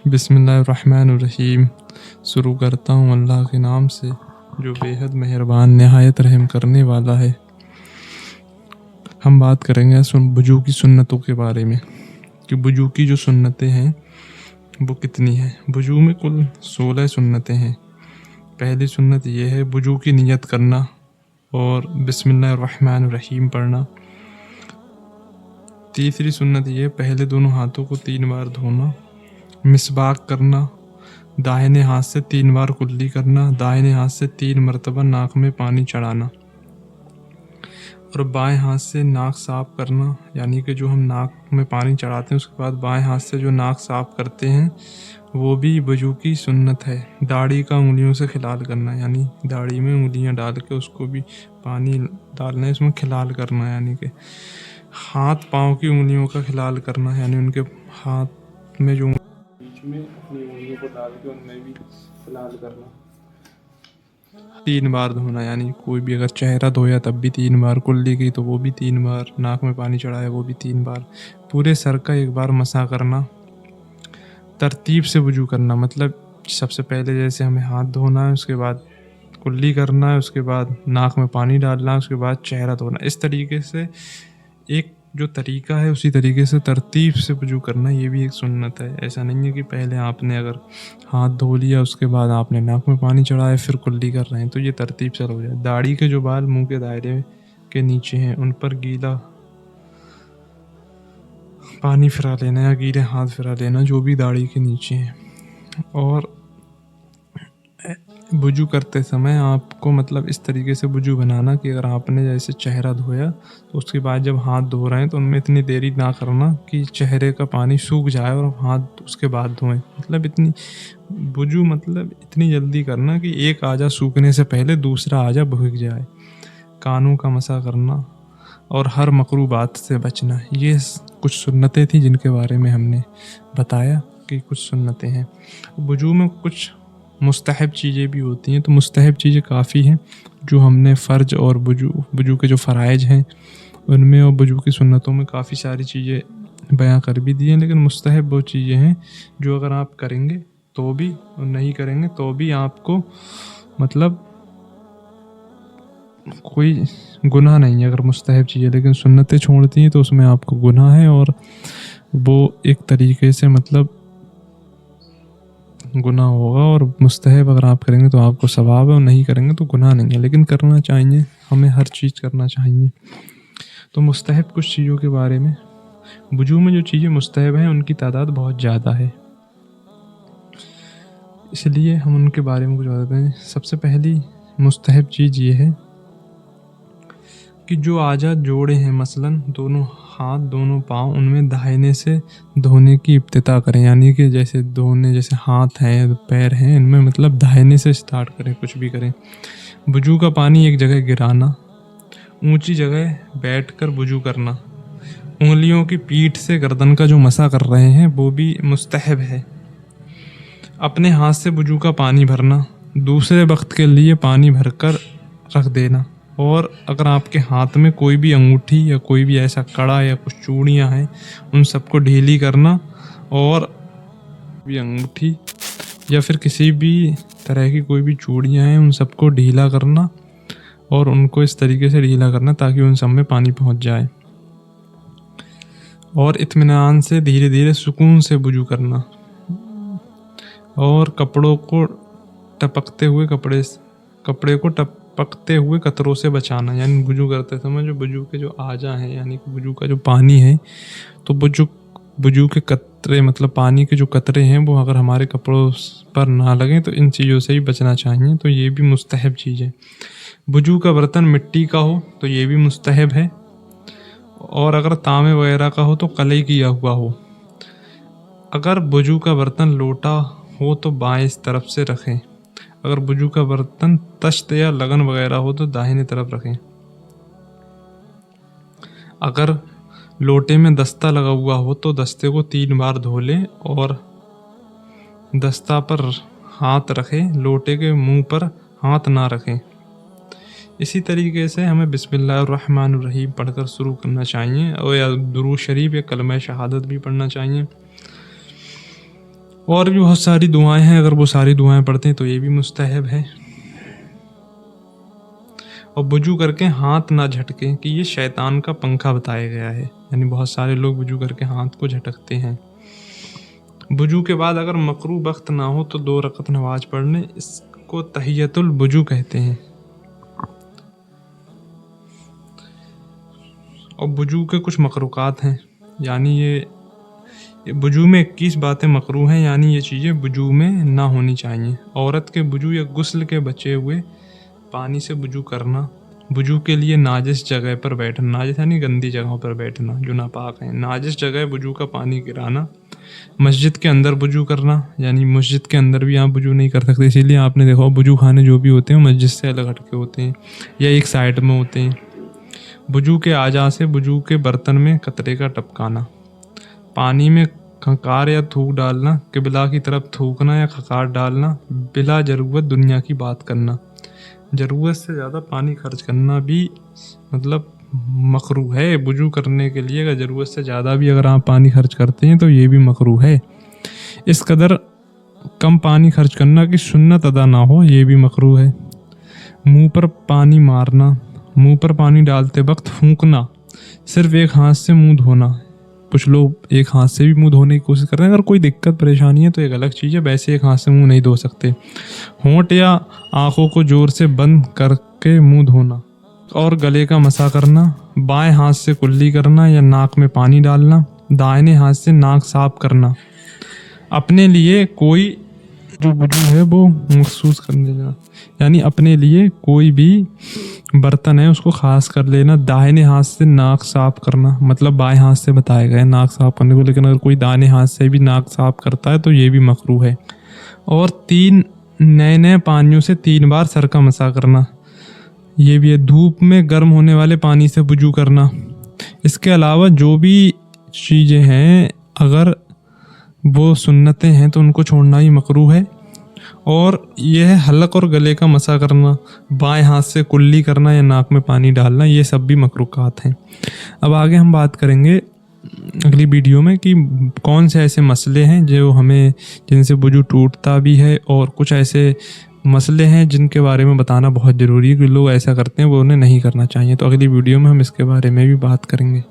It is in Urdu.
بسم اللہ الرحمن الرحیم۔ شروع کرتا ہوں اللہ کے نام سے جو بے حد مہربان نہایت رحم کرنے والا ہے۔ ہم بات کریں گے وضو کی سنتوں کے بارے میں کہ وضو کی جو سنتیں ہیں وہ کتنی ہیں۔ وضو میں کل 16 سنتیں ہیں۔ پہلی سنت یہ ہے وضو کی نیت کرنا اور بسم اللہ الرحمن الرحیم پڑھنا۔ تیسری سنت یہ پہلے دونوں ہاتھوں کو 3 بار دھونا، مسواک کرنا، داہنے ہاتھ سے 3 بار کلی کرنا، داہنے ہاتھ سے 3 مرتبہ ناک میں پانی چڑھانا اور بائیں ہاتھ سے ناک صاف کرنا، یعنی کہ جو ہم ناک میں پانی چڑھاتے ہیں اس کے بعد بائیں ہاتھ سے جو ناک صاف کرتے ہیں وہ بھی وضو کی سنت ہے۔ داڑھی کا انگلیوں سے خلال کرنا، یعنی داڑھی میں انگلیاں ڈال کے اس کو بھی پانی ڈالنا ہے، اس میں خلال کرنا، یعنی کہ ہاتھ پاؤں کی انگلیوں کا خلال کرنا، یعنی ان کے ہاتھ میں جو بیچ میں اپنی انگلیوں کو ڈال کے ان میں بھی خلال کرنا۔ 3 بار دھونا، یعنی کوئی بھی اگر چہرہ دھویا تب بھی 3 بار، کلی کی تو وہ بھی 3 بار، ناک میں پانی چڑھایا وہ بھی 3 بار، پورے سر کا 1 بار مسح کرنا۔ ترتیب سے وضو کرنا، مطلب سب سے پہلے جیسے ہمیں ہاتھ دھونا ہے، اس کے بعد کلی کرنا ہے، اس کے بعد ناک میں پانی ڈالنا ہے، اس کے بعد چہرہ دھونا۔ اس طریقے سے ایک جو طریقہ ہے اسی طریقے سے ترتیب سے وضو کرنا، یہ بھی ایک سنت ہے۔ ایسا نہیں ہے کہ پہلے آپ نے اگر ہاتھ دھو لیا اس کے بعد آپ نے ناک میں پانی چڑھایا پھر کلی کر رہے ہیں تو یہ ترتیب سے ہو جائے۔ داڑھی کے جو بال منہ کے دائرے کے نیچے ہیں ان پر گیلا پانی پھرا لینا یا گیلے ہاتھ پھرا لینا جو بھی داڑھی کے نیچے ہیں۔ اور وضو کرتے سمے آپ کو مطلب اس طریقے سے وضو بنانا کہ اگر آپ نے جیسے چہرہ دھویا تو اس کے بعد جب ہاتھ دھو رہے ہیں تو ان میں اتنی دیری نہ کرنا کہ چہرے کا پانی سوکھ جائے اور ہاتھ اس کے بعد دھوئیں۔ مطلب وضو اتنی جلدی کرنا کہ ایک اعضا سوکھنے سے پہلے دوسرا اعضا بھیگ جائے۔ کانوں کا مسح کرنا اور ہر مکروبات سے بچنا، یہ کچھ سنتیں تھیں جن کے بارے میں ہم نے بتایا کہ کچھ سنتیں ہیں۔ وضو میں کچھ مستحب چیزیں بھی ہوتی ہیں، تو مستحب چیزیں کافی ہیں جو ہم نے فرض اور وضو کے جو فرائض ہیں ان میں اور وضو کی سنتوں میں کافی ساری چیزیں بیان کر بھی دی ہیں، لیکن مستحب وہ چیزیں ہیں جو اگر آپ کریں گے تو بھی اور نہیں کریں گے تو بھی آپ کو مطلب کوئی گناہ نہیں ہے اگر مستحب چیزیں، لیکن سنتیں چھوڑتی ہیں تو اس میں آپ کو گناہ ہے اور وہ ایک طریقے سے گناہ ہوگا، اور مستحب اگر آپ کریں گے تو آپ کو ثواب ہے اور نہیں کریں گے تو گناہ نہیں ہے، لیکن کرنا چاہیے، ہمیں ہر چیز کرنا چاہیے۔ تو مستحب کچھ چیزوں کے بارے میں، وضو میں جو چیزیں مستحب ہیں ان کی تعداد بہت زیادہ ہے، اس لیے ہم ان کے بارے میں کچھ بتاتے ہیں۔ سب سے پہلی مستحب چیز یہ ہے کہ جو اعضا جوڑے ہیں، مثلا دونوں ہاتھ دونوں پاؤں، ان میں داہنے سے دھونے کی ابتدا کریں، یعنی کہ جیسے ہاتھ ہیں پیر ہیں ان میں مطلب داہنے سے سٹارٹ کریں، کچھ بھی کریں۔ وضو کا پانی ایک جگہ گرانا، اونچی جگہ بیٹھ کر وضو کرنا، انگلیوں کی پیٹھ سے گردن کا جو مسح کر رہے ہیں وہ بھی مستحب ہے۔ اپنے ہاتھ سے وضو کا پانی بھرنا، دوسرے وقت کے لیے پانی بھر کر رکھ دینا، اور اگر آپ کے ہاتھ میں کوئی بھی انگوٹھی یا کوئی بھی ایسا کڑا یا کچھ چوڑیاں ہیں ان سب کو ڈھیلی کرنا، اور بھی انگوٹھی یا پھر کسی بھی طرح کی کوئی بھی چوڑیاں ہیں ان سب کو ڈھیلا کرنا اور ان کو اس طریقے سے ڈھیلا کرنا تاکہ ان سب میں پانی پہنچ جائے، اور اطمینان سے دھیرے دھیرے سکون سے وضو کرنا، اور کپڑے کو ٹپکتے ہوئے قطروں سے بچانا، یعنی وضو کرتے سمے جو وضو کے جو اعضا ہیں، یعنی کہ وضو کا جو پانی ہے تو وہ جو وضو کے قطرے مطلب پانی کے جو قطرے ہیں وہ اگر ہمارے کپڑوں پر نہ لگیں تو ان چیزوں سے ہی بچنا چاہیے، تو یہ بھی مستحب چیز ہے۔ وضو کا برتن مٹی کا ہو تو یہ بھی مستحب ہے، اور اگر تانبے وغیرہ کا ہو تو کلے کیا ہوا ہو۔ اگر وضو کا برتن لوٹا ہو تو بائیں طرف سے رکھیں، اگر وضو کا برتن طشت یا لگن وغیرہ ہو تو داہنی طرف رکھیں۔ اگر لوٹے میں دستہ لگا ہوا ہو تو دستے کو 3 بار دھو لیں اور دستہ پر ہاتھ رکھیں، لوٹے کے منہ پر ہاتھ نہ رکھیں۔ اسی طریقے سے ہمیں بسم اللہ الرحمن الرحیم پڑھ کر شروع کرنا چاہیے، اور یا درود شریف یا کلمہ شہادت بھی پڑھنا چاہیے۔ اور بھی بہت ساری دعائیں ہیں، اگر وہ ساری دعائیں پڑھتے ہیں تو یہ بھی مستحب ہے۔ اور وضو کر کے ہاتھ نہ جھٹکیں کہ یہ شیطان کا پنکھا بتایا گیا ہے، یعنی بہت سارے لوگ وضو کر کے ہاتھ کو جھٹکتے ہیں۔ وضو کے بعد اگر مکروہ وقت نہ ہو تو 2 رکعت نماز پڑھنے، اس کو تحیۃ الوضو کہتے ہیں۔ اور وضو کے کچھ مکروہات ہیں، یعنی یہ وضو میں 21 باتیں مکروہ ہیں، یعنی یہ چیزیں وضو میں نہ ہونی چاہیے۔ عورت کے وضو یا غسل کے بچے ہوئے پانی سے وضو کرنا، وضو کے لیے ناجس جگہ پر بیٹھنا، ناجس یعنی گندی جگہوں پر بیٹھنا جو ناپاک ہیں، ناجس جگہ وضو کا پانی گرانا، مسجد کے اندر وضو کرنا، یعنی مسجد کے اندر بھی آپ وضو نہیں کر سکتے، اسی لیے آپ نے دیکھا وضو خانے جو بھی ہوتے ہیں مسجد سے الگ ہٹ کے ہوتے ہیں یا ایک سائڈ میں ہوتے ہیں۔ وضو کے اعضاء سے وضو کے برتن میں قطرے کا ٹپکانا، پانی میں کھنکار یا تھوک ڈالنا، قبلہ کی طرف تھوکنا یا کھنکار ڈالنا، بلا ضرورت دنیا کی بات کرنا، ضرورت سے زیادہ پانی خرچ کرنا بھی مطلب مکروہ ہے وضو کرنے کے لیے۔ اگر ضرورت سے زیادہ بھی اگر آپ پانی خرچ کرتے ہیں تو یہ بھی مکروہ ہے۔ اس قدر کم پانی خرچ کرنا کہ سنت ادا نہ ہو، یہ بھی مکروہ ہے۔ منہ پر پانی مارنا، منہ پر پانی ڈالتے وقت پھونکنا، صرف ایک ہاتھ سے منہ دھونا، کچھ لوگ ایک ہاتھ سے بھی منہ دھونے کی کوشش کر رہے ہیں، اگر کوئی دقت پریشانی ہے تو ایک الگ چیز ہے، ویسے ایک ہاتھ سے منہ نہیں دھو سکتے۔ ہونٹ یا آنکھوں کو زور سے بند کر کے منہ دھونا اور گلے کا مسح کرنا، بائیں ہاتھ سے کلی کرنا یا ناک میں پانی ڈالنا، دائیں ہاتھ سے ناک صاف کرنا، اپنے لیے کوئی جو وضو ہے وہ مخصوص کر لینا، یعنی اپنے لیے کوئی بھی برتن ہے اس کو خاص کر لینا، دائیں ہاتھ سے ناک صاف کرنا، مطلب بائیں ہاتھ سے بتایا گیا ہے ناک صاف کرنے کو، لیکن اگر کوئی دائیں ہاتھ سے بھی ناک صاف کرتا ہے تو یہ بھی مکروہ ہے۔ اور 3 نئے پانیوں سے 3 بار سر کا مسح کرنا، یہ بھی ہے۔ دھوپ میں گرم ہونے والے پانی سے وضو کرنا۔ اس کے علاوہ جو بھی چیزیں ہیں اگر وہ سنتیں ہیں تو ان کو چھوڑنا ہی مکروہ ہے۔ اور یہ ہے حلق اور گلے کا مسح کرنا، بائیں ہاتھ سے کلی کرنا یا ناک میں پانی ڈالنا، یہ سب بھی مکروہات ہیں۔ اب آگے ہم بات کریں گے اگلی ویڈیو میں کہ کون سے ایسے مسئلے ہیں جو ہمیں جن سے وضو ٹوٹتا بھی ہے، اور کچھ ایسے مسئلے ہیں جن کے بارے میں بتانا بہت ضروری ہے کہ لوگ ایسا کرتے ہیں وہ انہیں نہیں کرنا چاہیے۔ تو اگلی ویڈیو میں ہم اس کے بارے میں بھی بات کریں گے۔